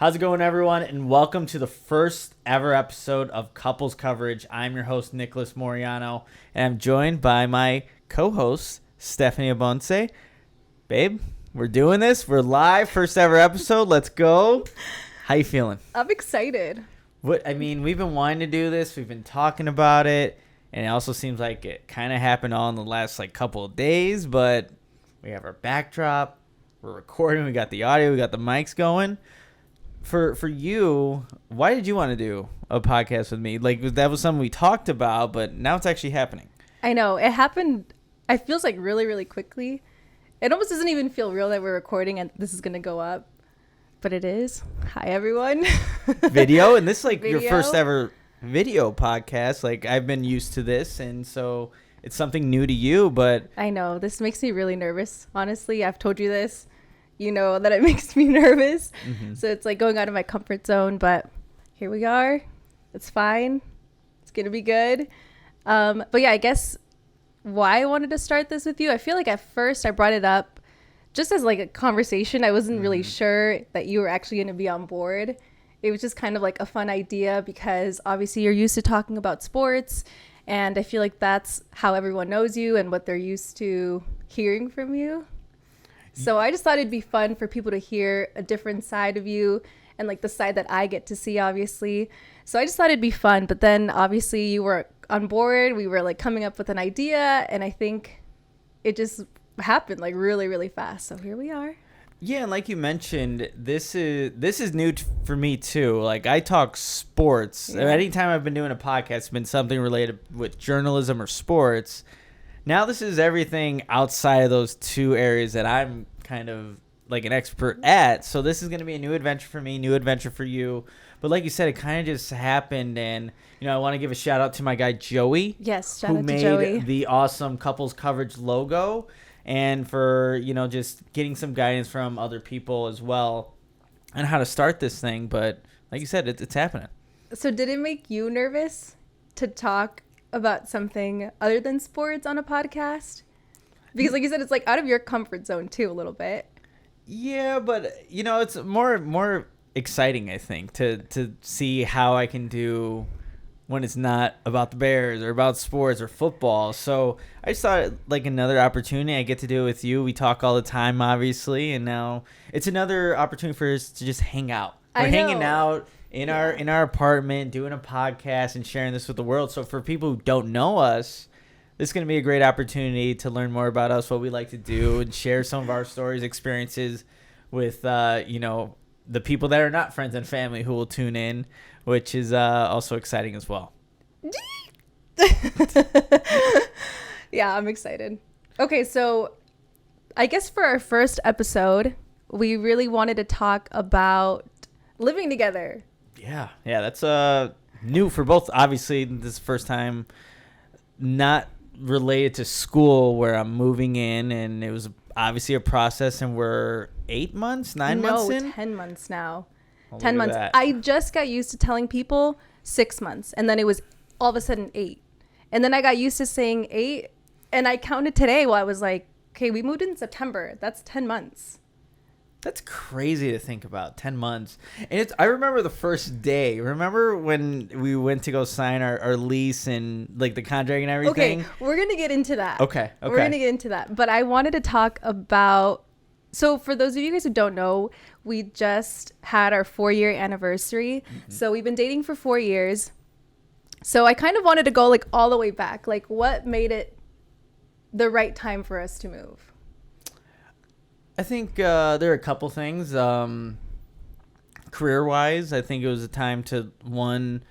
How's it going, everyone? And welcome to the first ever episode of Couples Coverage. I'm your host, Nicholas Moreano, and I'm joined by my co-host, Stephanie Abonce. Babe, we're doing this. We're live, first ever episode. Let's go. How you feeling? I'm excited. We've been wanting to do this. We've been talking about it, and it also seems like it kind of happened all in the last couple of days, but we have our backdrop. We're recording. We got the audio. We got the mics going. For you, why did you want to do a podcast with me? That was something we talked about, but now it's actually happening. I know. It happened, it feels like really, really quickly. It almost doesn't even feel real that we're recording and this is going to go up. But it is. Hi, everyone. Video? And this is your Video. first ever video podcast. I've been used to this, and so it's something new to you, but... I know. This makes me really nervous. Honestly, I've told you this. You know that it makes me nervous. Mm-hmm. So it's like going out of my comfort zone, but here we are. It's fine. It's going to be good. But yeah, I guess why I wanted to start this with you, I feel like at first I brought it up just as a conversation. I wasn't really sure that you were actually going to be on board. It was just kind of a fun idea because obviously you're used to talking about sports, and I feel like that's how everyone knows you and what they're used to hearing from you. So I just thought it'd be fun for people to hear a different side of you and the side that I get to see, obviously. So I just thought it'd be fun. But then obviously you were on board. We were coming up with an idea, and I think it just happened really, really fast. So here we are. Yeah, and like you mentioned, this is new for me too. I talk sports. Yeah. Anytime I've been doing a podcast, it's been something related with journalism or sports. Now this is everything outside of those two areas that I'm kind of an expert at. So this is going to be a new adventure for me, new adventure for you. But like you said, it kind of just happened. And, I want to give a shout out to my guy, Joey. Yes, shout out to Joey. Who made the awesome Couples Coverage logo. And for, just getting some guidance from other people as well on how to start this thing. But like you said, it's happening. So did it make you nervous to talk about something other than sports on a podcast? Because like you said, it's out of your comfort zone too a little bit. Yeah, but it's more exciting, I think, to see how I can do when it's not about the Bears or about sports or football. So I just thought another opportunity. I get to do it with you. We talk all the time, obviously, and now it's another opportunity for us to just hang out. We're hanging out in our apartment, doing a podcast and sharing this with the world. So for people who don't know us, this is going to be a great opportunity to learn more about us, what we like to do, and share some of our stories, experiences with, the people that are not friends and family who will tune in, which is also exciting as well. Yeah, I'm excited. Okay, so I guess for our first episode, we really wanted to talk about living together. Yeah, that's new for both. Obviously, this is the first time not related to school where I'm moving in, and it was obviously a process, and we're 8 months, 9 months in? 10 months now. Oh, 10 months. I just got used to telling people 6 months, and then it was all of a sudden 8. And then I got used to saying 8, and I counted today while I was okay, we moved in September. That's 10 months. That's crazy to think about, 10 months. And I remember the first day. Remember when we went to go sign our lease and the contract and everything? Okay, we're going to get into that. Okay. We're going to get into that. But I wanted to talk about, so for those of you guys who don't know, we just had our 4-year anniversary. Mm-hmm. So we've been dating for 4 years. So I kind of wanted to go all the way back. What made it the right time for us to move? I think there are a couple things. Career-wise, I think it was a time to, one,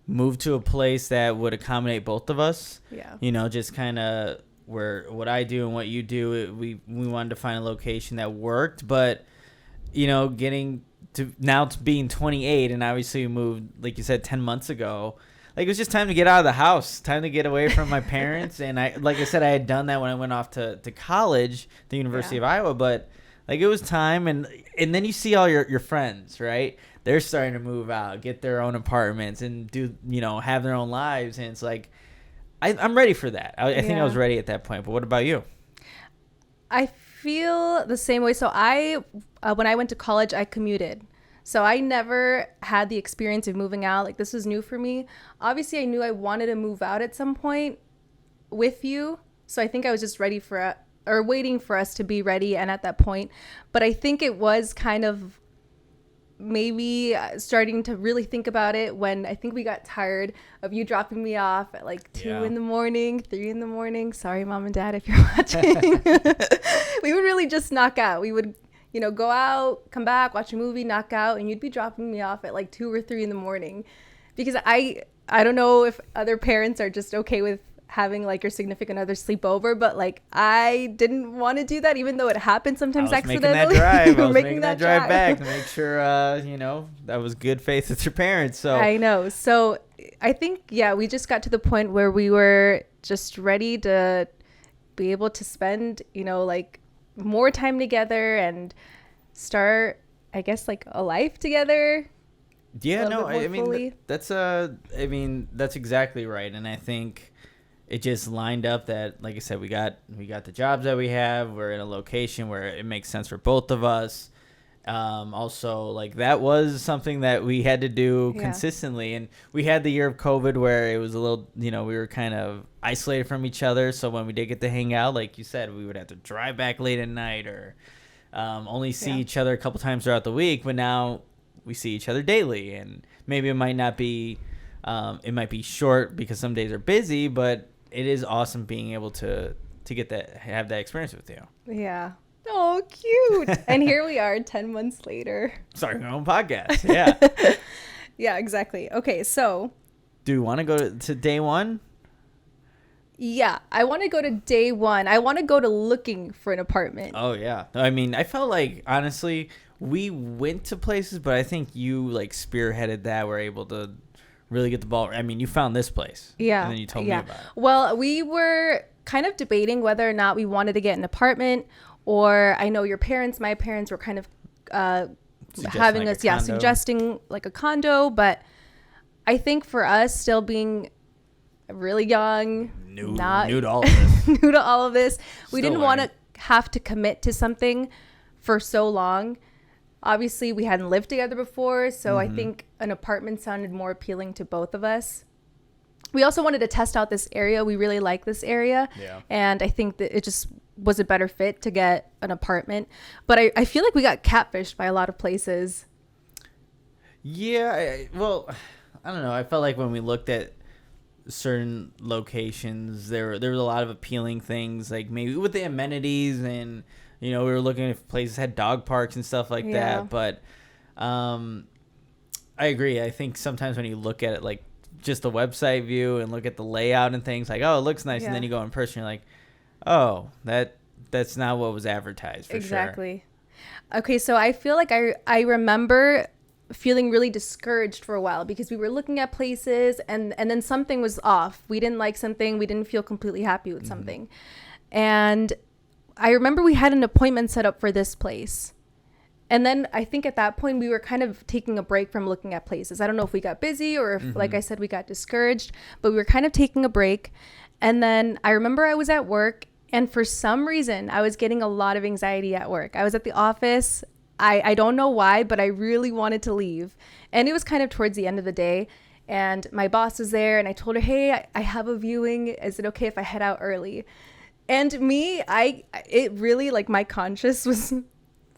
move to a place that would accommodate both of us. Yeah. Just kind of where what I do and what you do, we wanted to find a location that worked. But, getting to now to being 28, and obviously we moved, like you said, 10 months ago. It was just time to get out of the house, time to get away from my parents. And like I said, I had done that when I went off to college, the University of Iowa. But it was time. And then you see all your friends, right? They're starting to move out, get their own apartments and do, have their own lives. And it's I'm ready for that. I think I was ready at that point. But what about you? I feel the same way. So when I went to college, I commuted. So I never had the experience of moving out. Like, this was new for me. Obviously, I knew I wanted to move out at some point with you. So I think I was just ready for or waiting for us to be ready and at that point. But I think it was kind of maybe starting to really think about it when I think we got tired of you dropping me off at like 2 in the morning, 3 in the morning. Sorry, mom and dad, if you're watching. We would really just knock out. We would, you know, go out, come back, watch a movie, knock out, and you'd be dropping me off at like 2 or 3 in the morning. Because I don't know if other parents are just okay with having like your significant other sleep over, but like I didn't want to do that, even though it happened sometimes accidentally. I was making that drive back to make sure you know, that was good faith with your parents. So I know. So I think we just got to the point where we were just ready to be able to spend, you know, like more time together and start, I guess, like a life together. Yeah, no, I mean that's exactly right. And I think it just lined up that, like I said, we got the jobs that we have. We're in a location where it makes sense for both of us. Also, like, that was something that we had to do consistently. And we had the year of COVID where it was a little, you know, we were kind of isolated from each other. So when we did get to hang out, like you said, we would have to drive back late at night or only see each other a couple times throughout the week. But now we see each other daily. And maybe it might not be, it might be short because some days are busy, but it is awesome being able to get that, have that experience with you. Yeah. Oh, cute. And here we are 10 months later. Starting our own podcast. Yeah. Yeah, exactly. Okay, so. Do you want to go to day one? Yeah, I want to go to day one. I want to go to looking for an apartment. Oh, yeah. I mean, I felt like, honestly, we went to places, but I think you, like, spearheaded that. We're able to really get the ball. I mean, you found this place. Yeah. And then you told me about it. Well, we were kind of debating whether or not we wanted to get an apartment, or I know my parents were kind of suggesting like a condo. But I think for us, still being really young, new to all of this, new to all of this, we didn't want to have to commit to something for so long. Obviously, we hadn't lived together before, so I think an apartment sounded more appealing to both of us. We also wanted to test out this area. We really like this area. Yeah. And I think that it just was a better fit to get an apartment. But I feel like we got catfished by a lot of places. Yeah. Well, I don't know. I felt like when we looked at certain locations, there was a lot of appealing things, like maybe with the amenities, and you know, we were looking at places had dog parks and stuff like that. But I agree. I think sometimes when you look at it, like just the website view and look at the layout and things, like, oh, it looks nice, and then you go in person, you're like, oh, that's not what was advertised. For exactly. Sure. Okay, so I feel like I remember feeling really discouraged for a while because we were looking at places and then something was off. We didn't like something. We didn't feel completely happy with something. And I remember we had an appointment set up for this place. And then I think at that point we were kind of taking a break from looking at places. I don't know if we got busy or if, like I said, we got discouraged, but we were kind of taking a break. And then I remember I was at work, and for some reason I was getting a lot of anxiety at work. I was at the office. I don't know why, but I really wanted to leave. And it was kind of towards the end of the day. And my boss was there, and I told her, hey, I have a viewing. Is it okay if I head out early? And it really, like, my conscience was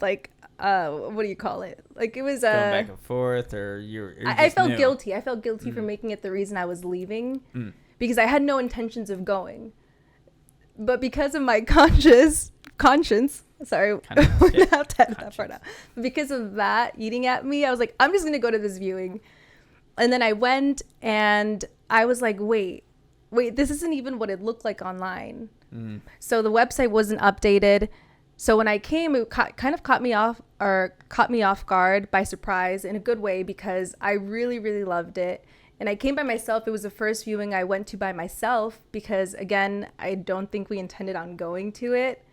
like, what do you call it? Like, it was going back and forth, or you're I felt guilty. I felt guilty for making it the reason I was leaving because I had no intentions of going. But because of my conscience, sorry, we're gonna have to edit that part out. But because of that eating at me, I was like, I'm just gonna go to this viewing. And then I went, and I was like, wait, this isn't even what it looked like online. So the website wasn't updated. So when I came, it kind of caught me off guard, by surprise, in a good way, because I really, really loved it. And I came by myself. It was the first viewing I went to by myself because, again, I don't think we intended on going to it.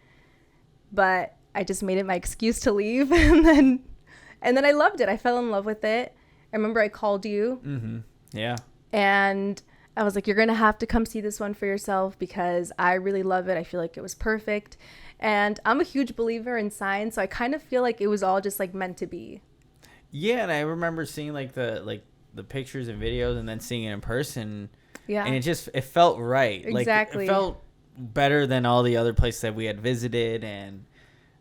But I just made it my excuse to leave. and then I loved it. I fell in love with it. I remember I called you. Yeah. And I was like, you're going to have to come see this one for yourself because I really love it. I feel like it was perfect. And I'm a huge believer in signs. So I kind of feel like it was all just like meant to be. Yeah, and I remember seeing like the pictures and videos, and then seeing it in person. Yeah. And it felt right. Exactly. Like, it felt better than all the other places that we had visited, and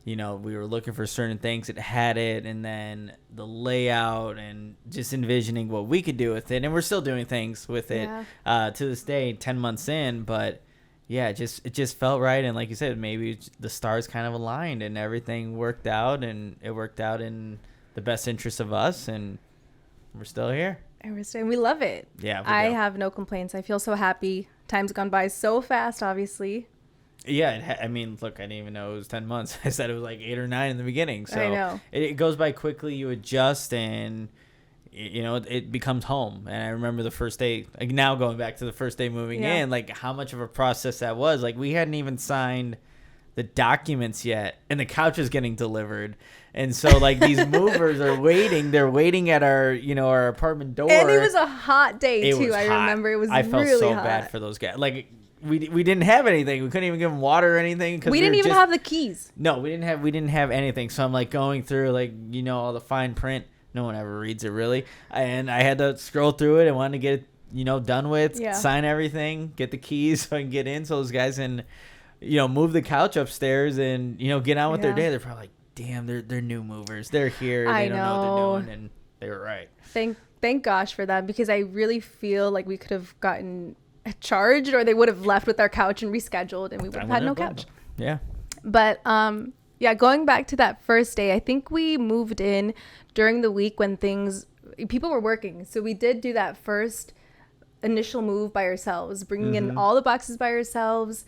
we were looking for certain things. It had it, and then the layout, and just envisioning what we could do with it, and we're still doing things with it to this day, 10 months in. But yeah, it just felt right, and like you said, maybe the stars kind of aligned, and everything worked out, and it worked out in the best interest of us, and we're still here. And we love it. Yeah, I have no complaints. I feel so happy. Time's gone by so fast, obviously. Yeah, I mean, look, I didn't even know it was 10 months. I said it was like 8 or 9 in the beginning. So I know. It goes by quickly. You adjust, and it becomes home. And I remember the first day, like now going back to the first day moving in, like how much of a process that was. Like we hadn't even signed the documents yet, and the couch is getting delivered. And so like these movers are waiting. They're waiting at our apartment door. And it was a hot day It too. was I hot. remember it was I felt really so hot. bad for those guys. Like we didn't have anything. We couldn't even give them water or anything. We didn't even have the keys. No, we didn't have anything. So I'm like going through like all the fine print. No one ever reads it really, and I had to scroll through it and wanted to get it done with, sign everything, get the keys so I can get in. So those guys can move the couch upstairs and get on with their day. They're probably like, damn, they're new movers. They're here. They don't know what they're doing, and they were right. Thank gosh for that, because I really feel like we could have gotten charged, or they would have left with our couch and rescheduled, and we would have had no couch. Yeah. But going back to that first day, I think we moved in during the week when people were working. So we did do that first initial move by ourselves, bringing in all the boxes by ourselves.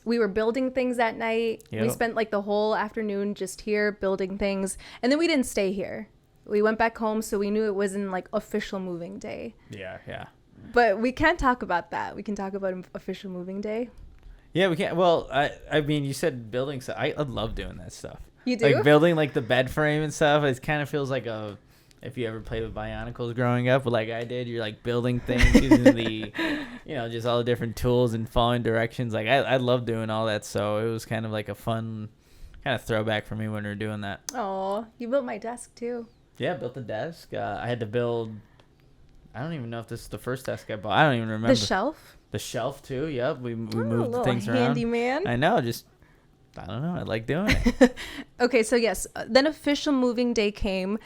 We were building things that night. Yep. We spent like the whole afternoon just here building things, and then we didn't stay here. We went back home, so we knew it wasn't like official moving day. Yeah. But we can't talk about that. We can talk about official moving day. Yeah, we can't. Well, I mean, you said building stuff. I love doing that stuff. You do? Like building like the bed frame and stuff. It kind of feels like if you ever played with Bionicles growing up, like I did, you're like building things using the, just all the different tools and following directions. Like I love doing all that. So it was kind of like a fun kind of throwback for me when we were doing that. Oh, you built my desk too. Yeah, built the desk. I had to build, I don't even know if this is the first desk I bought. I don't even remember. The shelf? The shelf too. Yep. We moved things around. Handyman. I know. I don't know. I like doing it. Okay. So yes, then official moving day came,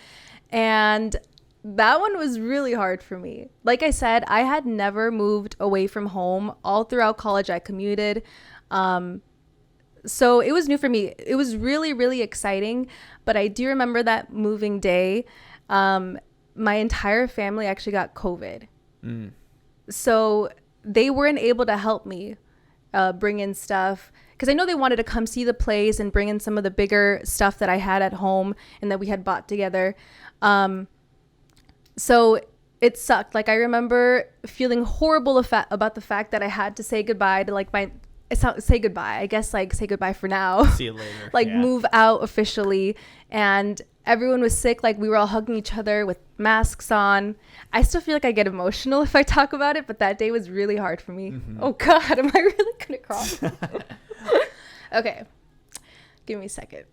and that one was really hard for me. Like I said, I had never moved away from home. All throughout college, I commuted. So it was new for me. It was really, really exciting. But I do remember that moving day. My entire family actually got COVID. So they weren't able to help me bring in stuff, because I know they wanted to come see the place and bring in some of the bigger stuff that I had at home and that we had bought together. So it sucked. Like I remember feeling horrible about the fact that I had to say goodbye to like say goodbye. I guess like say goodbye for now. See you later. Move out officially. And everyone was sick. Like we were all hugging each other with masks on. I still feel like I get emotional if I talk about it, but that day was really hard for me. Oh God, am I really gonna cry? Okay, give me a second.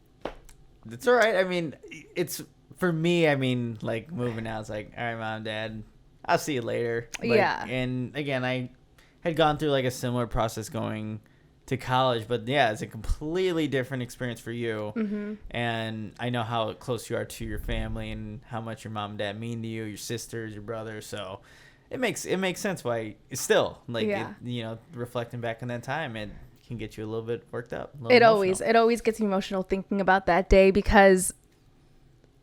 It's all right. I mean, it's for me. I mean, like moving out, it's like, all right, mom, dad, I'll see you later. Yeah. And again, I had gone through like a similar process going to college, but yeah, it's a completely different experience for you. And I know how close you are to your family and how much your mom and dad mean to you, your sisters, your brother. So it makes sense why it's still like, reflecting back on that time, it can get you a little bit worked up. It always gets me emotional thinking about that day, because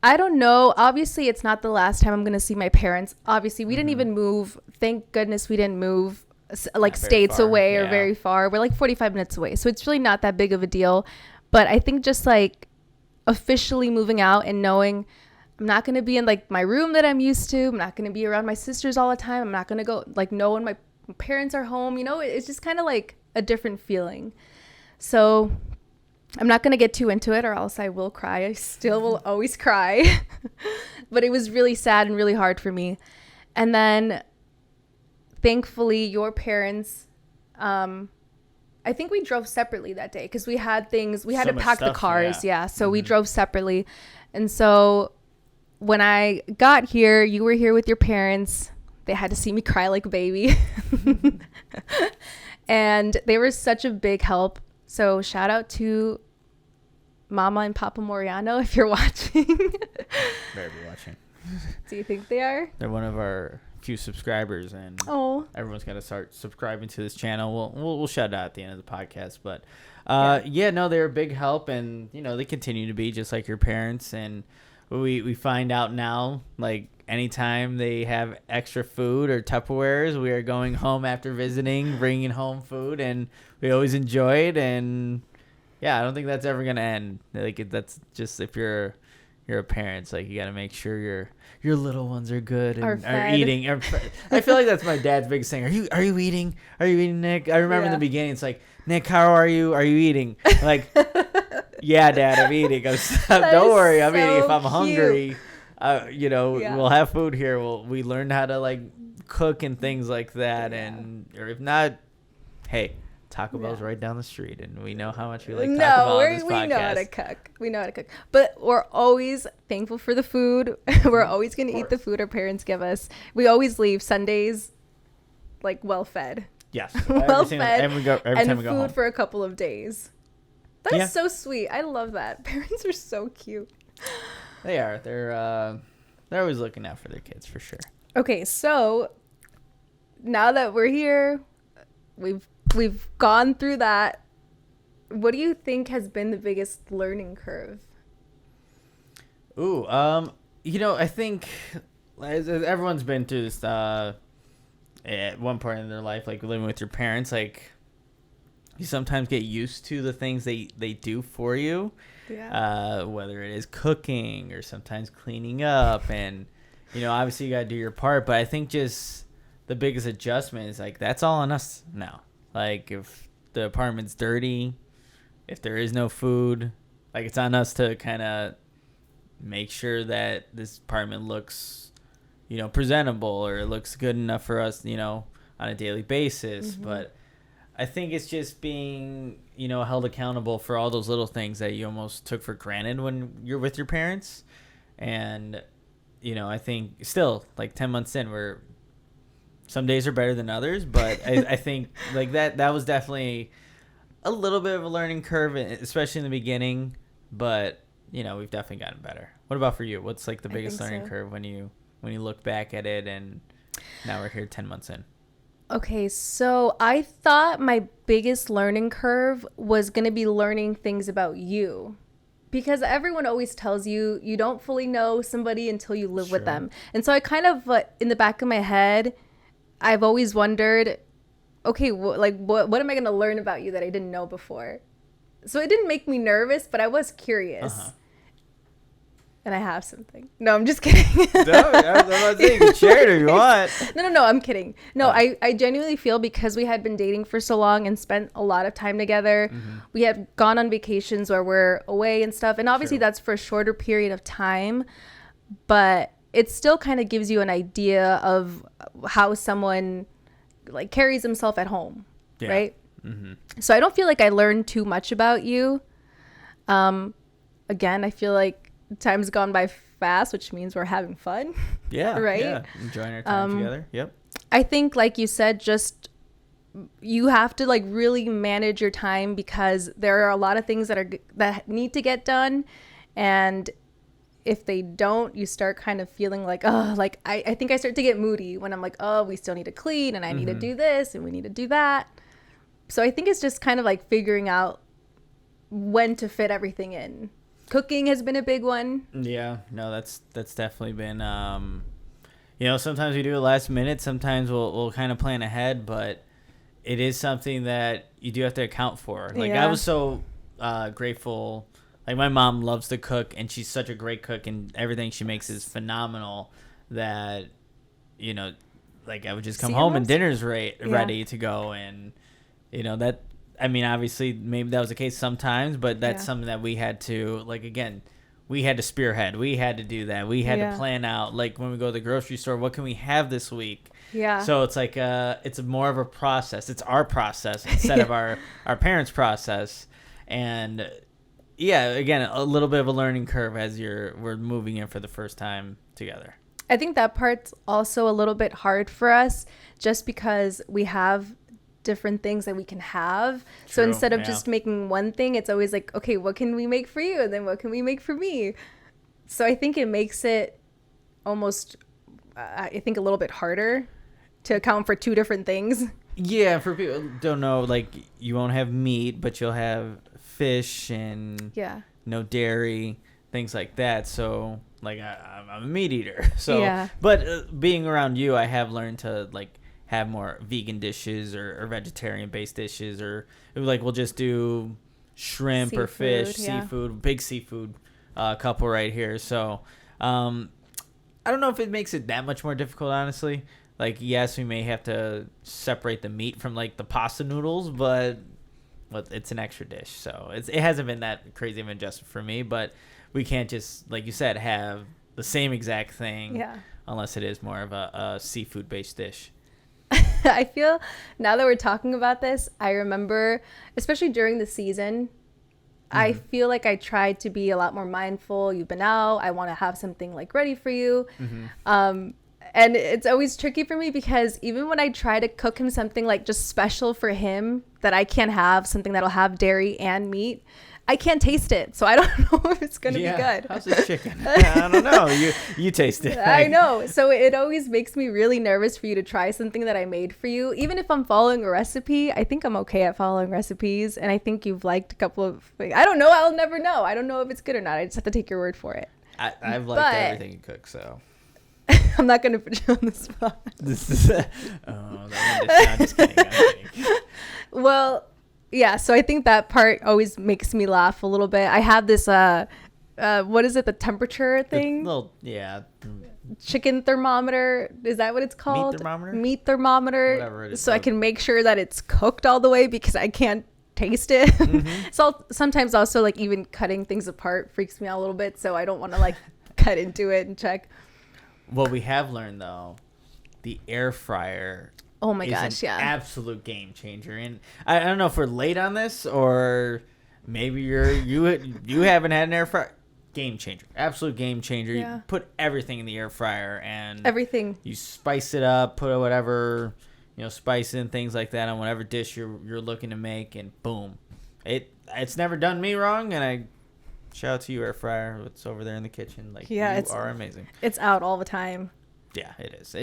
I don't know. Obviously, it's not the last time I'm going to see my parents. Obviously, we didn't even move. Thank goodness we didn't move like states away or very far. We're like 45 minutes away. So it's really not that big of a deal. But I think just like officially moving out and knowing I'm not going to be in like my room that I'm used to. I'm not going to be around my sisters all the time. I'm not going to go like know when my parents are home. It's just kind of like a different feeling. So I'm not going to get too into it, or else I will cry. I still will always cry. But it was really sad and really hard for me. And then thankfully your parents, I think we drove separately that day because we had to pack the cars. So we drove separately. And so when I got here, you were here with your parents. They had to see me cry like a baby. And they were such a big help. So shout out to Mama and Papa Moreano if you're watching. Better be watching. Do you think they are? They're one of our few subscribers, and everyone's got to start subscribing to this channel. We'll shout out at the end of the podcast, but they're a big help, and they continue to be just like your parents. And we find out now, like anytime they have extra food or Tupperwares, we are going home after visiting, bringing home food, and we always enjoy it. And I don't think that's ever gonna end. Like that's just if you're a parent, it's like you got to make sure your little ones are good and are eating. I feel like that's my dad's biggest thing. Are you eating? Are you eating, Nick? I remember in the beginning, it's like, Nick, how are you? Are you eating? Like, yeah, Dad, I'm eating. Don't worry, I'm eating. If I'm hungry, we'll have food here. We learned how to like cook and things like that, or if not, hey. Taco Bell's right down the street, and we know how much we like Taco Bell on this podcast. We know how to cook. We know how to cook. But we're always thankful for the food. We're always going to eat the food our parents give us. We always leave Sundays, like, well-fed. Yes. Well-fed. Every time we go food home. For a couple of days. That's so sweet. I love that. Parents are so cute. They are. They're always looking out for their kids, for sure. Okay, so now that we're here, we've gone through that. What do you think has been the biggest learning curve? Ooh, I think everyone's been through this at one point in their life, like living with your parents. Like, you sometimes get used to the things they do for you, whether it is cooking or sometimes cleaning up, and obviously you got to do your part. But I think just the biggest adjustment is like that's all on us now. Like, if the apartment's dirty, if there is no food, like, it's on us to kind of make sure that this apartment looks, presentable, or it looks good enough for us, on a daily basis. Mm-hmm. But I think it's just being, held accountable for all those little things that you almost took for granted when you're with your parents. And, I think still, like, 10 months in, some days are better than others, but I think like that was definitely a little bit of a learning curve, especially in the beginning. But we've definitely gotten better. What about for you? What's like the biggest learning curve when you look back at it, and now we're here 10 months in? Okay, so I thought my biggest learning curve was gonna be learning things about you. Because everyone always tells you you don't fully know somebody until you live with them. And so I kind of, in the back of my head, I've always wondered, okay, what am I going to learn about you that I didn't know before? So it didn't make me nervous, but I was curious. Uh-huh. And I have something. No, I'm just kidding. No, I'm not saying you can share it if you want. No, I'm kidding. No, I genuinely feel because we had been dating for so long and spent a lot of time together, we had gone on vacations where we're away and stuff. And obviously that's for a shorter period of time, but it still kind of gives you an idea of how someone like carries himself at home, right? Mm-hmm. So I don't feel like I learned too much about you. Again, I feel like time's gone by fast, which means we're having fun. Yeah. Right? Yeah. Enjoying our time together. Yep. I think, like you said, just you have to like really manage your time because there are a lot of things that need to get done, and if they don't, you start kind of feeling like, oh, like I think I start to get moody when I'm like, oh, we still need to clean and I need to do this and we need to do that. So I think it's just kind of like figuring out when to fit everything in. Cooking has been a big one. Yeah, no, that's definitely been, sometimes we do it last minute. Sometimes we'll kind of plan ahead, but it is something that you do have to account for. Like I was so grateful. Like, my mom loves to cook, and she's such a great cook, and everything she makes is phenomenal that, like, I would just come home and dinner's ready to go. And, that, I mean, obviously, maybe that was the case sometimes, but that's something that we had to, like, again, we had to spearhead. We had to do that. We had to plan out, like, when we go to the grocery store, what can we have this week? Yeah. So it's like, it's more of a process. It's our process instead of our parents' process. And yeah, again, a little bit of a learning curve as we're moving in for the first time together. I think that part's also a little bit hard for us just because we have different things that we can have. So True, instead of yeah. just making one thing, it's always like, okay, what can we make for you? And then what can we make for me? So I think it makes it almost, I think, a little bit harder to account for two different things. Yeah, for people who don't know, like, you won't have meat, but you'll have fish and Yeah. no dairy, things like that. So, like, I'm a meat eater. So, Yeah. but being around you, I have learned to, like, have more vegan dishes or vegetarian-based dishes, or, like, we'll just do shrimp or fish, yeah. seafood, big seafood couple right here. So, I don't know if it makes it that much more difficult, honestly. Like, yes, we may have to separate the meat from, like, the pasta noodles, but it's an extra dish. So it hasn't been that crazy of an adjustment for me, but we can't just, like you said, have the same exact thing. Yeah. Unless it is more of a seafood-based dish. I feel now that we're talking about this, I remember, especially during the season, I feel like I tried to be a lot more mindful. You've been out. I want to have something like ready for you. And it's always tricky for me because even when I try to cook him something like just special for him that I can't have, something that'll have dairy and meat, I can't taste it. So I don't know if it's going to be good. How's this chicken? I don't know. You taste it. I know. So it always makes me really nervous for you to try something that I made for you. Even if I'm following a recipe, I think I'm okay at following recipes. And I think you've liked a couple of things. I don't know. I'll never know. I don't know if it's good or not. I just have to take your word for it. I've liked everything you cook, so. I'm not going to put you on the spot. This is that one dish. I'm just kidding. I'm kidding. Well, yeah. So I think that part always makes me laugh a little bit. I have this, what is it? The temperature thing? Yeah. Chicken thermometer. Is that what it's called? Meat thermometer. Whatever it is. So I can make sure that it's cooked all the way because I can't taste it. So sometimes also like even cutting things apart freaks me out a little bit. So I don't want to like cut into it and check. What we have learned, though, the air fryer Oh my gosh, yeah. absolute game changer. And I don't know if we're late on this or maybe you haven't had an air fryer. Game changer. Absolute game changer. Yeah. You put everything in the air fryer and Everything. you spice it up, put whatever, spice in things like that on whatever dish you're looking to make, and boom. It's never done me wrong, and I shout out to you, air fryer. It's over there in the kitchen. Like, yeah, you are amazing. It's out all the time. Yeah, it is.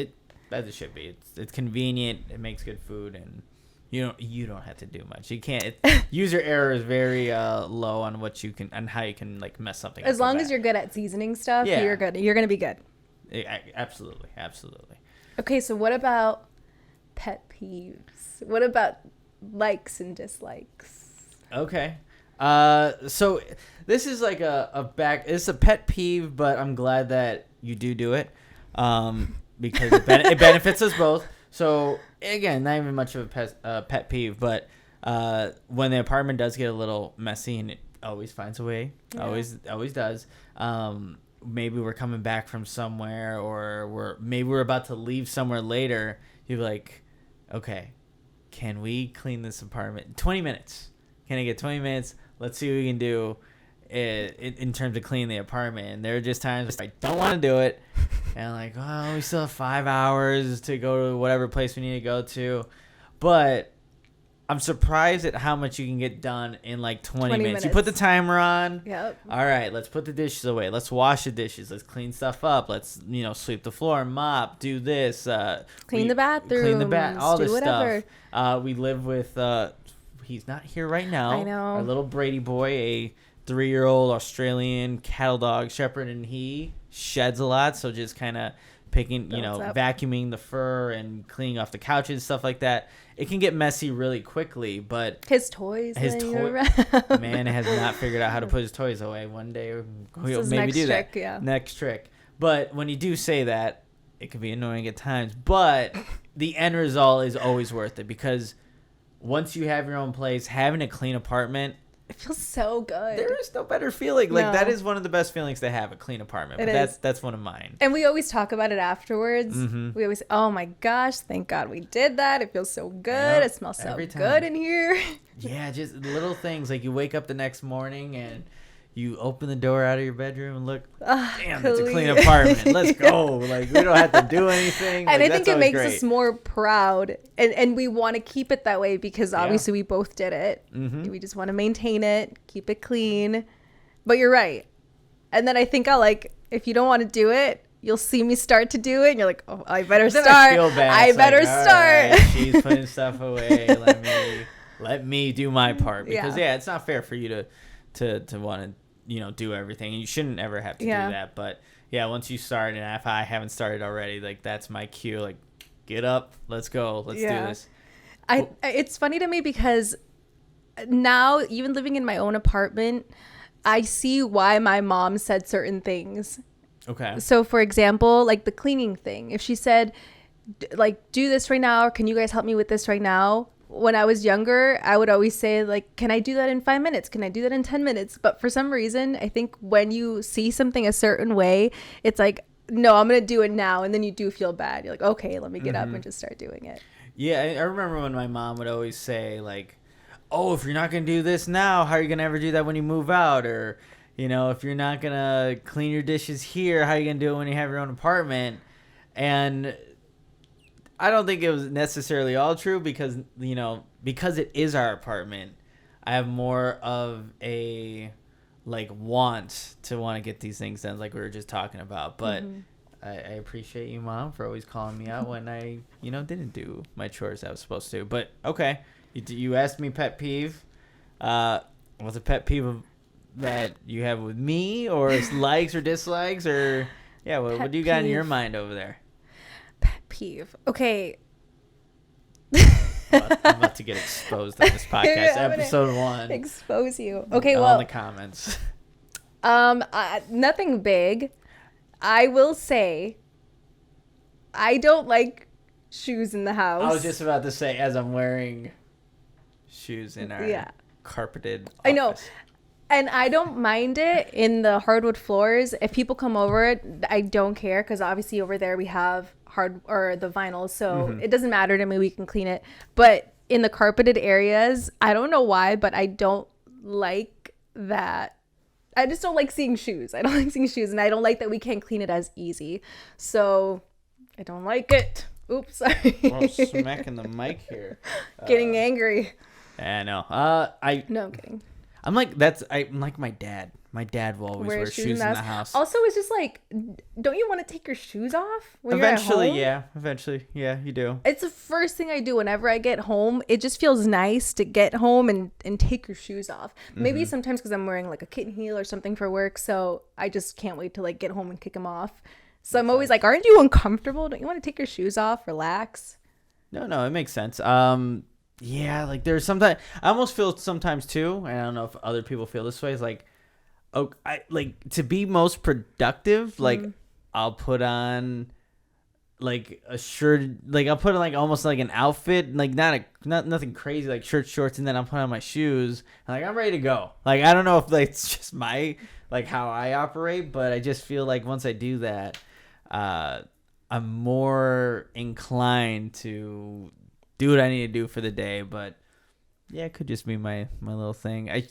As it should be. It's convenient. It makes good food, and you don't have to do much. You can't. User error is very low on what you can and how you can like mess something up. As long as you're good at seasoning stuff, Yeah. you're good. You're gonna be good. Absolutely. Okay, so what about pet peeves? What about likes and dislikes? Okay. So this is like it's a pet peeve, but I'm glad that you do it, because it benefits us both. So again, not even much of a pet peeve, but when the apartment does get a little messy, and it always finds a way, always does. Maybe we're coming back from somewhere, or we're about to leave somewhere later. You're like, okay, can we clean this apartment? 20 minutes. Can I get 20 minutes? Let's see what we can do in terms of cleaning the apartment. And there are just times I don't want to do it. And I'm like, well, we still have 5 hours to go to whatever place we need to go to. But I'm surprised at how much you can get done in like 20 minutes. You put the timer on. Yep. All right, let's put the dishes away. Let's wash the dishes. Let's clean stuff up. Let's, sweep the floor, mop, do this. Clean the bathroom. All this whatever. stuff. We live with... he's not here right now. I know. Our little Brady boy, a 3-year-old Australian cattle dog shepherd, and he sheds a lot. So just kind of picking, vacuuming the fur and cleaning off the couches, stuff like that. It can get messy really quickly, but his toys. Man has not figured out how to put his toys away. One day he'll maybe do that. Yeah. Next trick. But when you do say that, it can be annoying at times. But the end result is always worth it, because once you have your own place, having a clean apartment, it feels so good. There is no better feeling. Like, that is one of the best feelings to have, a clean apartment. But that's one of mine. And we always talk about it afterwards. Mm-hmm. We always, oh my gosh, thank God we did that. It feels so good. It smells so good in here. Yeah, just little things. Like, you wake up the next morning and you open the door out of your bedroom and look, damn, clean. it's a clean apartment. Let's go. Like, we don't have to do anything. And like, I think it makes great. us more proud. And we want to keep it that way because obviously we both did it. Mm-hmm. We just want to maintain it, keep it clean. But you're right. And then I think if you don't want to do it, you'll see me start to do it. And you're like, oh, I better start. I feel bad. I better start. Right, she's putting stuff away. Let me do my part. Because, it's not fair for you to want to, do everything, and you shouldn't ever have to do that. But once you start, and if I haven't started already, like, that's my cue. Like, get up, let's go, let's do this. It's funny to me because now, even living in my own apartment, I see why my mom said certain things. Okay. So for example, like the cleaning thing, if she said like, do this right now, or can you guys help me with this right now? When I was younger, I would always say, like, can I do that in 5 minutes? Can I do that in 10 minutes? But for some reason, I think when you see something a certain way, it's like, no, I'm going to do it now. And then you do feel bad. You're like, okay, let me get up and just start doing it. Yeah, I remember when my mom would always say, like, oh, if you're not going to do this now, how are you going to ever do that when you move out? Or, if you're not going to clean your dishes here, how are you going to do it when you have your own apartment? And I don't think it was necessarily all true because it is our apartment. I have more of a want to get these things done, like we were just talking about. But I appreciate you, Mom, for always calling me out when I didn't do my chores I was supposed to. But okay, you asked me pet peeve. What's a pet peeve that you have with me, or likes or dislikes, or what do you got in your mind over there? Peeve. Okay. I'm about to get exposed on this podcast. Episode 1. Expose you. Okay, all in the comments. Nothing big. I will say, I don't like shoes in the house. I was just about to say, as I'm wearing shoes in our carpeted office. I know. And I don't mind it in the hardwood floors. If people come over it, I don't care because obviously over there we have the vinyl, so it doesn't matter to me. We can clean it. But in the carpeted areas, I don't know why, but I don't like that. I just don't like seeing shoes. I don't like seeing shoes, and I don't like that we can't clean it as easy. So I don't like it. Oops, sorry. Well, smacking the mic here. Getting angry. I know. No, I'm kidding. I'm like my dad. My dad will always wear shoes in the house. Also, it's just like, don't you want to take your shoes off when Eventually, you're at home? Eventually, you do. It's the first thing I do whenever I get home. It just feels nice to get home and take your shoes off. Maybe sometimes because I'm wearing like a kitten heel or something for work, so I just can't wait to like get home and kick them off. So I'm always like, aren't you uncomfortable? Don't you want to take your shoes off? Relax. No, it makes sense. Yeah, like there's sometimes I almost feel sometimes too, and I don't know if other people feel this way. It's like, I like to be most productive. Like I'll put on like a shirt, like I'll put on like almost like an outfit, like not nothing crazy, like shirt, shorts, and then I'll put on my shoes. And, like I'm ready to go. Like I don't know if like it's just my like how I operate, but I just feel like once I do that, I'm more inclined to do what I need to do for the day. But yeah, it could just be my little thing. I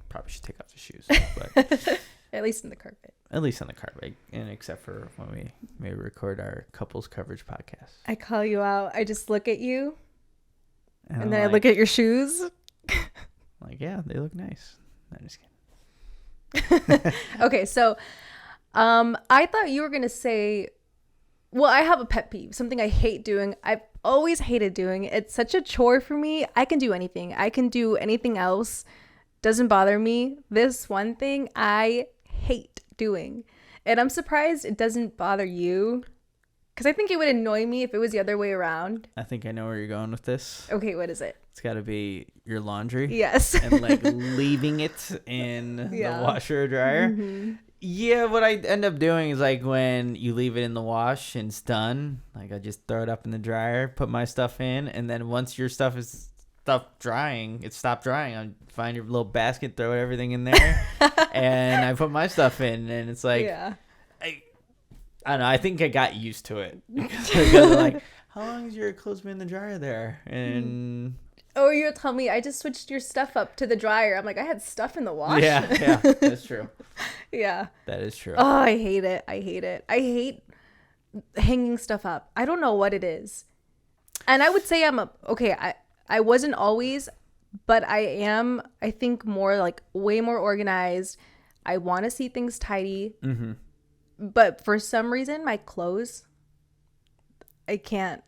probably should take off the shoes, but at least in the carpet. At least on the carpet, and except for when we may record our couples coverage podcast. I call you out. I just look at you, and then I look at your shoes. Like, yeah, they look nice. No, I'm just kidding. Okay, so I thought you were gonna say, well, I have a pet peeve, something I hate doing. I've always hated doing. It's such a chore for me. I can do anything. I can do anything else. Doesn't bother me. This one thing I hate doing. And I'm surprised it doesn't bother you. Because I think it would annoy me if it was the other way around. I think I know where you're going with this. Okay, what is it? It's got to be your laundry. Yes. And like leaving it in the washer or dryer. Mm-hmm. Yeah, what I end up doing is like when you leave it in the wash and it's done, like I just throw it up in the dryer, put my stuff in, and then once your stuff is stopped drying, I find your little basket, throw everything in there, and I put my stuff in, and it's like, I don't know, I think I got used to it because like, how long has your clothes been in the dryer there? And Oh, you'll tell me I just switched your stuff up to the dryer. I'm like, I had stuff in the wash. Yeah, that's true. Yeah. That is true. Oh, I hate it. I hate hanging stuff up. I don't know what it is. And I would say I wasn't always, but I am, I think, more like way more organized. I want to see things tidy. Mm-hmm. But for some reason, my clothes, I can't.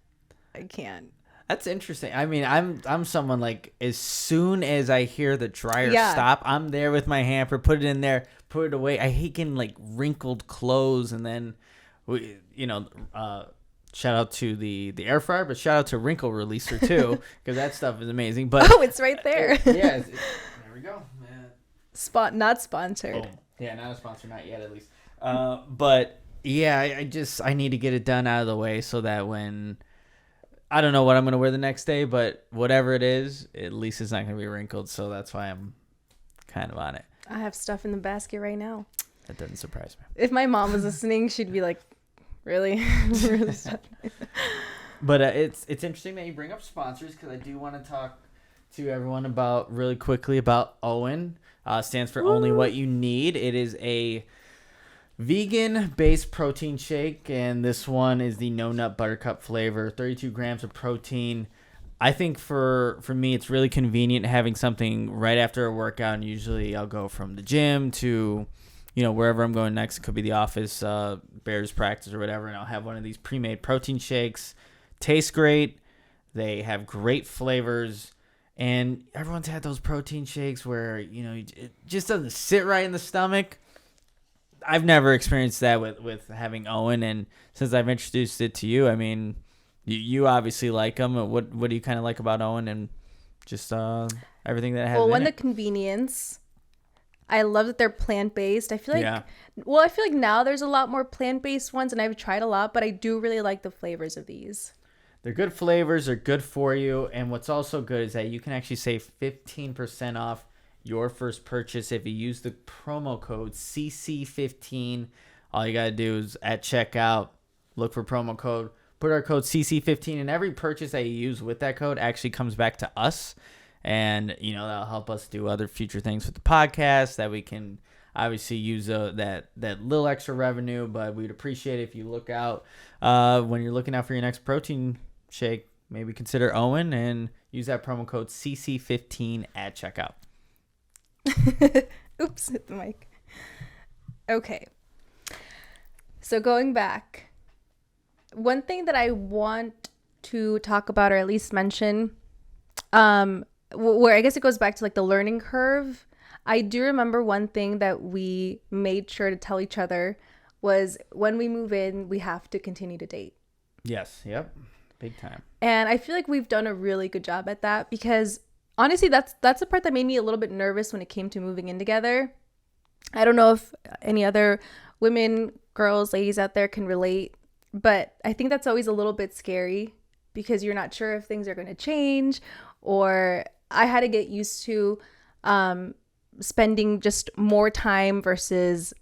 That's interesting. I mean, I'm someone like as soon as I hear the dryer Yeah. stop, I'm there with my hamper, put it in there, put it away. I hate getting like wrinkled clothes, and then shout out to the air fryer, but shout out to wrinkle releaser too, because that stuff is amazing. But Oh, it's right there. there we go. Not sponsored. Oh, yeah, not a sponsor, not yet at least. But yeah, I need to get it done out of the way so that when I don't know what I'm gonna wear the next day, but whatever it is, at least it's not gonna be wrinkled. So that's why I'm kind of on it. I have stuff in the basket right now. That doesn't surprise me. If my mom was listening, she'd be like, "Really?" But it's interesting that you bring up sponsors, because I do want to talk to everyone about really quickly about Owen. Stands for Only What You Need. It is a vegan-based protein shake, and this one is the no nut buttercup flavor. 32 grams of protein. I think for me, it's really convenient having something right after a workout. And usually, I'll go from the gym to wherever I'm going next. It could be the office, Bears practice, or whatever, and I'll have one of these pre-made protein shakes. Tastes great. They have great flavors. And everyone's had those protein shakes where, it just doesn't sit right in the stomach. I've never experienced that with having Owen. And since I've introduced it to you, I mean, you obviously like them. What do you kind of like about Owen and just everything that it has in it? The convenience. I love that they're plant-based. I feel like now there's a lot more plant-based ones, and I've tried a lot, but I do really like the flavors of these. They're good flavors. They're good for you. And what's also good is that you can actually save 15% off your first purchase if you use the promo code CC15. All you got to do is at checkout, look for promo code, put our code CC15, and every purchase that you use with that code actually comes back to us. And, that'll help us do other future things with the podcast that we can obviously use that little extra revenue. But we'd appreciate it if you look out when you're looking out for your next protein shake. Maybe consider Owen and use that promo code CC15 at checkout. Oops, hit the mic. Okay. So going back, one thing that I want to talk about, or at least mention, where I guess it goes back to like the learning curve. I do remember one thing that we made sure to tell each other was when we move in, we have to continue to date. Yes. Yep. Big time. And I feel like we've done a really good job at that, because honestly, that's the part that made me a little bit nervous when it came to moving in together. I don't know if any other women, girls, ladies out there can relate, but I think that's always a little bit scary because you're not sure if things are going to change, or I had to get used to spending just more time versus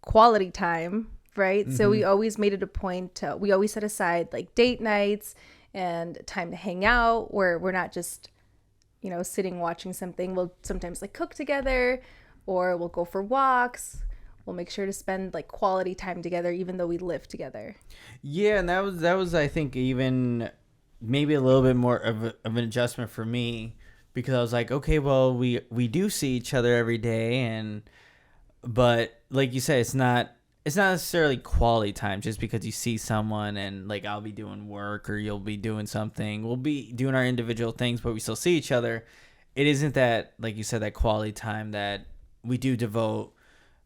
quality time, right? Mm-hmm. So we always made it a point we always set aside like date nights and time to hang out where we're not just sitting watching something. We'll sometimes like cook together, or we'll go for walks. We'll make sure to spend like quality time together even though we live together. Yeah, and that was I think even maybe a little bit more of an adjustment for me, because I was like, okay, well, we do see each other every day, but like you said, it's not necessarily quality time just because you see someone and like I'll be doing work or you'll be doing something. We'll be doing our individual things, but we still see each other. It isn't that, like you said, that quality time that we do devote,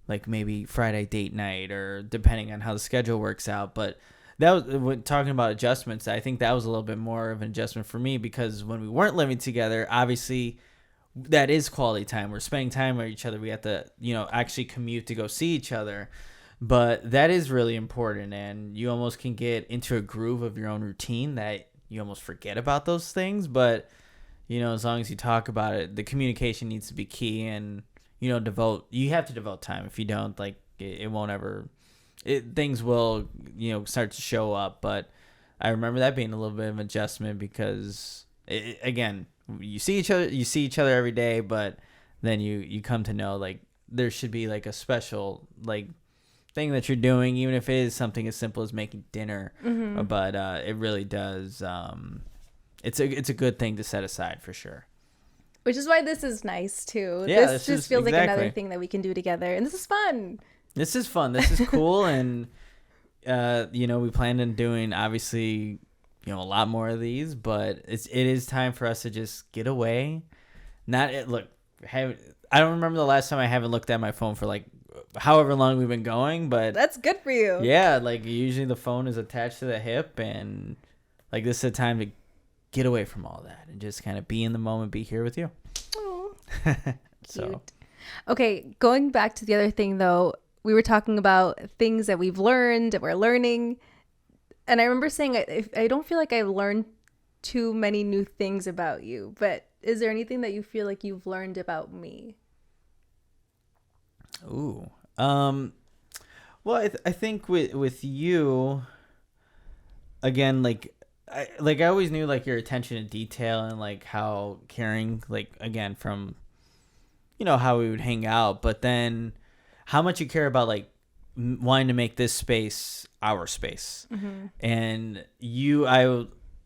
like maybe Friday date night or depending on how the schedule works out. But that was when talking about adjustments. I think that was a little bit more of an adjustment for me, because when we weren't living together, obviously that is quality time. We're spending time with each other. We have to, actually commute to go see each other. But that is really important, and you almost can get into a groove of your own routine that you almost forget about those things. But, as long as you talk about it, the communication needs to be key, and, you have to devote time. If you don't, like, it won't ever, things will, start to show up. But I remember that being a little bit of an adjustment because, again, you see each other every day, but then you come to know like there should be like a special like thing that you're doing, even if it is something as simple as making dinner. But it really does. It's a good thing to set aside for sure. Which is why this is nice too. Yeah, this just feels like another thing that we can do together, and this is fun. This is fun. This is cool, and we planned on doing obviously, a lot more of these, but it is time for us to just get away. I don't remember the last time I haven't looked at my phone for like however long we've been going, but that's good for you. Yeah, like usually the phone is attached to the hip, and like this is a time to get away from all that and just kind of be in the moment, be here with you. Oh, so cute. Okay, going back to the other thing though, we were talking about things that we've learned, that we're learning, and I remember saying I don't feel like I've learned too many new things about you, but is there anything that you feel like you've learned about me? Ooh. Well, I think with you, again, I always knew like your attention to detail and like how caring, like again from, how we would hang out, but then how much you care about like wanting to make this space our space. And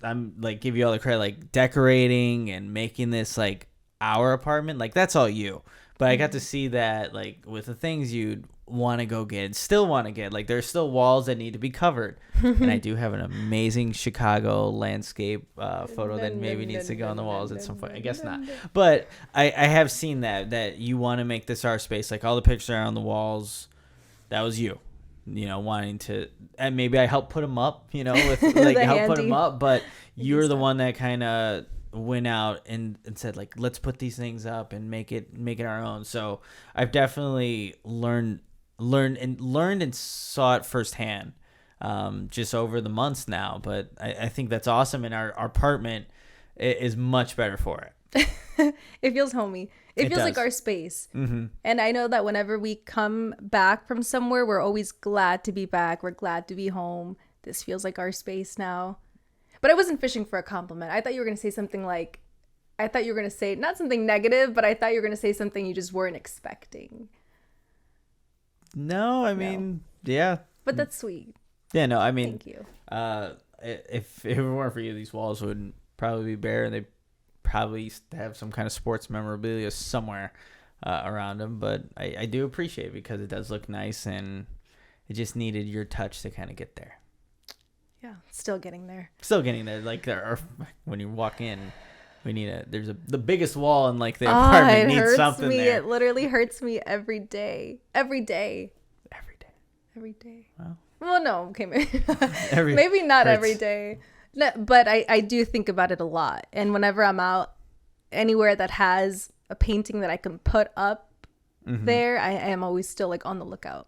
I'm like give you all the credit, like decorating and making this like our apartment, like that's all you. But I got to see that like with the things you'd want to go get, still want to get, like there's still walls that need to be covered. And I do have an amazing Chicago landscape photo that maybe needs to go on the walls at some point. I guess not. But I have seen that you want to make this our space. Like all the pictures are on the walls. That was you, wanting to, and maybe I helped put them up, with like help put them up. But you're the one that kind of went out and said like let's put these things up and make it our own. So I've definitely learned and saw it firsthand just over the months now. But I think that's awesome, and our apartment is much better for it. It feels homey. It feels like our space. And I know that whenever we come back from somewhere, we're always glad to be back. We're glad to be home. This feels like our space now. But I wasn't fishing for a compliment. I thought you were going to say something like, not something negative, but I thought you were going to say something you just weren't expecting. No, I mean, yeah. But that's sweet. Yeah, no, I mean, thank you. If it weren't for you, these walls would probably be bare, and they probably have some kind of sports memorabilia somewhere around them. But I do appreciate it because it does look nice, and it just needed your touch to kind of get there. Yeah, still getting there. Like when you walk in, there's the biggest wall in like the apartment needs something there. It literally hurts me every day. Well, no, okay, maybe not hurts. Every day. No, but I do think about it a lot. And whenever I'm out anywhere that has a painting that I can put up there, I am always still like on the lookout.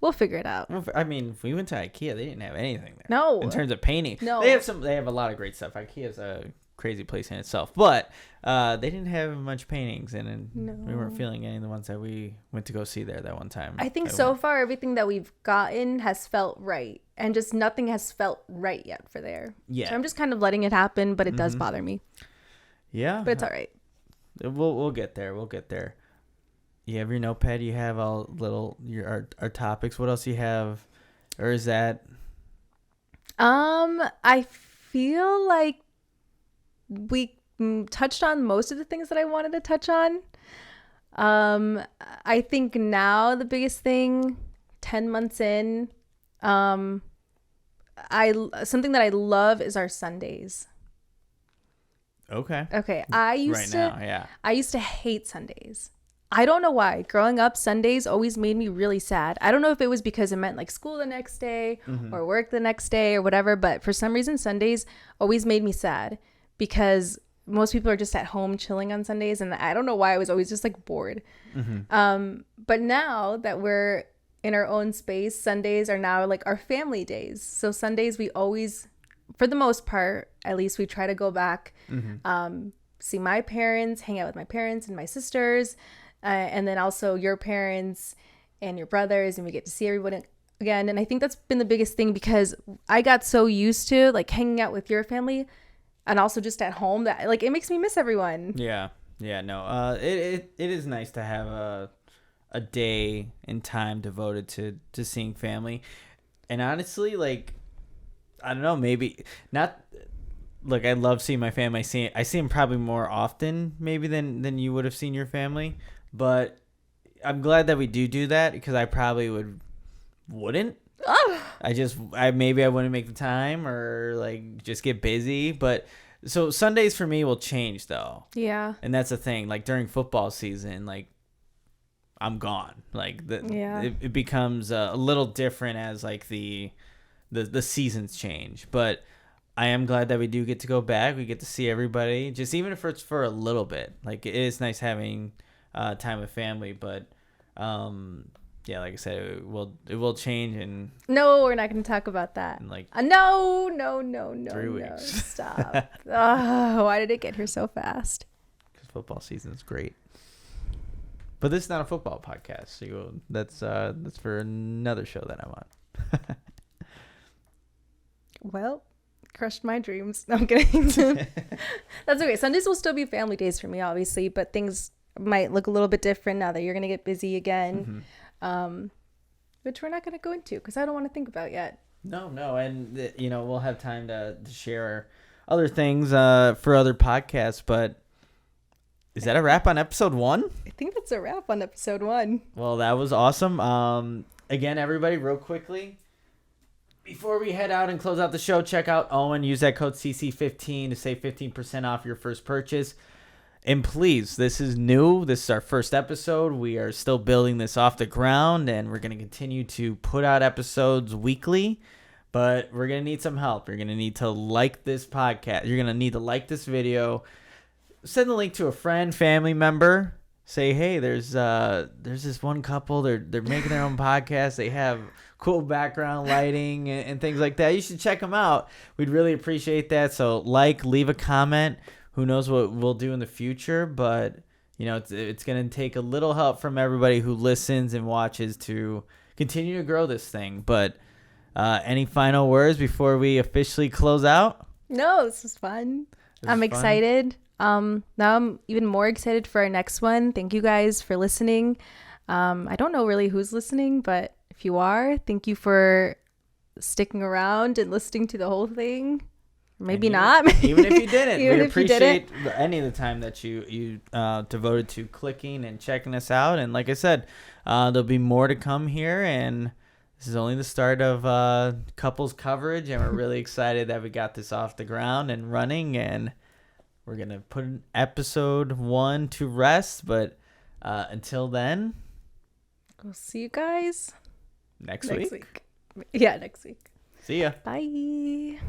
We'll figure it out. Well, I mean, if we went to IKEA, they didn't have anything there. No. In terms of painting. No. They have a lot of great stuff. IKEA's a crazy place in itself. But they didn't have much paintings, and we weren't feeling any of the ones that we went to go see there that one time. I think so far everything that we've gotten has felt right, and just nothing has felt right yet for there. Yeah. So I'm just kind of letting it happen, but it does bother me. Yeah. But it's all right. We'll get there. You have your notepad. You have our topics. What else you have, or is that? I feel like we touched on most of the things that I wanted to touch on. I think now the biggest thing, 10 months in, something that I love is our Sundays. Okay. I used to hate Sundays. I don't know why. Growing up, Sundays always made me really sad. I don't know if it was because it meant like school the next day or work the next day or whatever, but for some reason, Sundays always made me sad because most people are just at home chilling on Sundays, and I don't know why I was always just like bored. But now that we're in our own space, Sundays are now like our family days. So Sundays we always, for the most part, at least we try to go back, see my parents, hang out with my parents and my sisters, and then also your parents and your brothers, and we get to see everyone again. And I think that's been the biggest thing because I got so used to like hanging out with your family and also just at home, that like it makes me miss everyone. Yeah. No. It is nice to have a day and time devoted to seeing family, and honestly, like, I don't know, maybe not. Look, I love seeing my family. I see them probably more often maybe than you would have seen your family, but I'm glad that we do that because I probably wouldn't. Maybe I wouldn't make the time or like just get busy, but so Sundays for me will change though. Yeah. And that's the thing, like during football season, like I'm gone. Like it becomes a little different as like the seasons change, but I am glad that we do get to go back. We get to see everybody, just even if it's for a little bit. Like it is nice having time with family, but yeah, like I said, it will change in. No, we're not going to talk about that. Like no, 3 weeks. Stop. Oh, why did it get here so fast? Because football season is great. But this is not a football podcast, so that's for another show that I'm on. Well, crushed my dreams. No, I'm kidding. That's okay. Sundays will still be family days for me, obviously, but things might look a little bit different now that you're going to get busy again, which we're not going to go into because I don't want to think about yet. No, and we'll have time to share other things for other podcasts, but is that a wrap on episode 1? I think that's a wrap on episode 1. Well, that was awesome. Again, everybody, real quickly, before we head out and close out the show, check out Owen. Use that code CC15 to save 15% off your first purchase. And please, this is new. This is our first episode. We are still building this off the ground, and we're going to continue to put out episodes weekly. But we're going to need some help. You're going to need to like this podcast. You're going to need to like this video. Send the link to a friend, family member. Say, hey, there's this one couple. They're making their own podcast. They have cool background lighting and things like that. You should check them out. We'd really appreciate that. So leave a comment. Who knows what we'll do in the future, but it's going to take a little help from everybody who listens and watches to continue to grow this thing. But any final words before we officially close out? No, this was fun. I'm excited. Now I'm even more excited for our next one. Thank you guys for listening. I don't know really who's listening, but if you are, thank you for sticking around and listening to the whole thing. Maybe not. Even if you didn't, we appreciate any of the time that you devoted to clicking and checking us out. And like I said, there'll be more to come here. And this is only the start of couples coverage. And we're really excited that we got this off the ground and running. And we're going to put episode 1 to rest. But until then, we'll see you guys next week. Yeah, next week. See ya. Bye.